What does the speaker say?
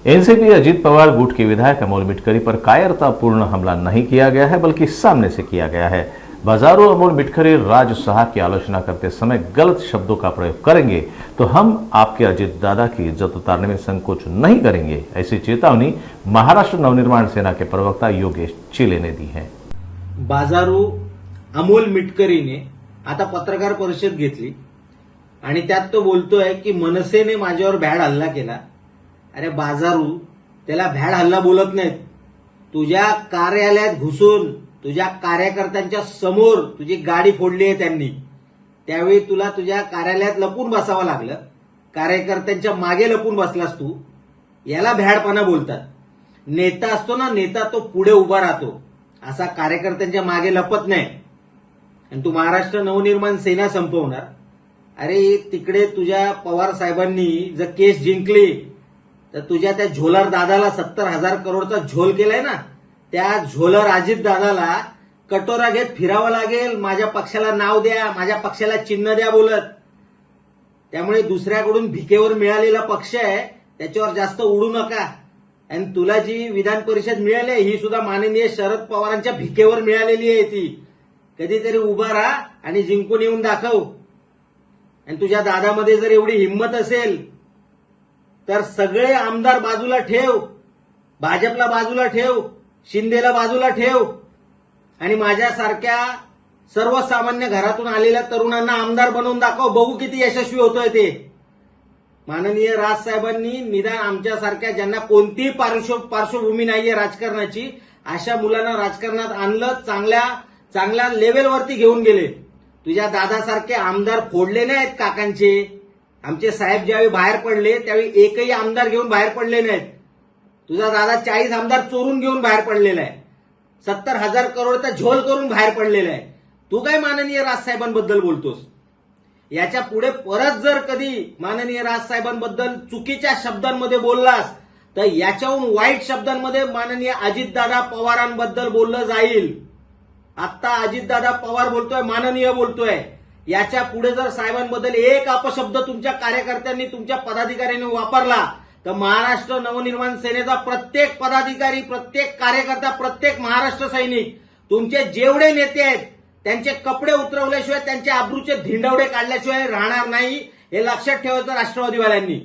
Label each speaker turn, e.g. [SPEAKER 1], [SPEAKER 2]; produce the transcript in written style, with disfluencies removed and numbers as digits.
[SPEAKER 1] NCP Ajit Pawar गुट के विधायक अमोल मिटकरी पर कायरतापूर्ण हमला नहीं किया गया है, बल्कि सामने से किया गया है। बाजारों अमोल मिटकरी राज साहब की आलोचना करते समय गलत शब्दों का प्रयोग करेंगे तो हम आपके अजीत दादा की इज्जत उतारने में संकोच नहीं करेंगे, ऐसी चेतावनी महाराष्ट्र नवनिर्माण सेना के प्रवक्ता योगेश चिले ने दी है।
[SPEAKER 2] बाजारू अमोल मिटकरीने आता पत्रकार परिषद घेतली आणि त्यात तो बोलतोय की मनसेने माझ्यावर भ्याड हल्ला केला। अरे बाजारू, त्याला भ्याड हल्ला बोलत नाहीत। तुझ्या कार्यालयात घुसून तुझ्या कार्यकर्त्यांच्या समोर तुझी गाडी फोडली आहे त्यांनी, त्यावेळी तुला तुझ्या कार्यालयात लपून बसावं लागलं, कार्यकर्त्यांच्या मागे लपून बसलास तू। याला भ्याडपणा बोलतात। नेता असतो ना, नेता तो पुढे उभा राहतो, असा कार्यकर्त्यांच्या मागे लपत नाही। आणि तू महाराष्ट्र नवनिर्माण सेना संपवणार। अरे तिकडे तुझ्या पवार साहेबांनी जर केस जिंकली तर तुझ्या त्या झोलर दादाला 70,000 करोडचा झोल केलाय ना, त्या झोलर अजित दादाला कटोरा घेत फिरावं लागेल, माझ्या पक्षाला नाव द्या, माझ्या पक्षाला चिन्ह द्या बोलत। त्यामुळे दुसऱ्याकडून भिकेवर मिळालेला पक्ष आहे त्याच्यावर जास्त उडू नका। आणि तुला जी विधान परिषद मिळाली ही सुद्धा माननीय शरद पवारांच्या भिकेवर मिळालेली आहे। ती कधीतरी उभा राहा आणि जिंकून येऊन दाखव। आणि तुझ्या दादामध्ये जर एवढी हिंमत असेल तर सगळे आमदार बाजूला ठेव, भाजपला बाजूला ठेव, शिंदेला बाजूला ठेव आणि माझ्यासारख्या सर्वसामान्य घरातून आलेल्या तरुणांना आमदार बनवून दाखव, बघू किती यशस्वी होतोय ते। माननीय राजसाहेबांनी निदान आमच्यासारख्या ज्यांना कोणतीही पार्श्वभूमी नाहीये राजकारणाची, अशा मुलांना राजकारणात आणलं, चांगल्या लेव्हलवरती घेऊन गेले। तुझ्या दादासारखे आमदार फोडले नाहीत काकांचे। आमचे साहेब ज्यावेळी बाहेर पडले त्यावेळी एकही आमदार घेऊन बाहेर पडले नाहीत। तुझा दादा 40 आमदार चोरून घेऊन बाहेर पडलेला आहे, 70,000 करोडचा झोल करून बाहेर पडलेला आहे। तू काय माननीय राजसाहेबांबद्दल बोलतोस? याच्या पुढे परत जर कधी माननीय राजसाहेबांबद्दल चुकीच्या शब्दांमध्ये बोललास तर याच्याहून वाईट शब्दांमध्ये माननीय अजितदादा पवारांबद्दल बोललं जाईल। आता अजितदादा पवार बोलतोय, माननीय बोलतोय। याच्या पुढे जर साहेबांबद्दल एक अपशब्द तुमच्या कार्यकर्त्यांनी, तुमच्या पदाधिकाऱ्यांनी वापरला तर महाराष्ट्र नवनिर्माण सेनेचा प्रत्येक पदाधिकारी, प्रत्येक कार्यकर्ता, प्रत्येक महाराष्ट्र सैनिक, तुमचे जेवढे नेते आहेत त्यांचे कपडे उतरवल्याशिवाय, त्यांचे अब्रूचे धिंडवडे काढल्याशिवाय राहणार नाही, हे लक्षात ठेवायचं राष्ट्रवादीवाल्यांनी।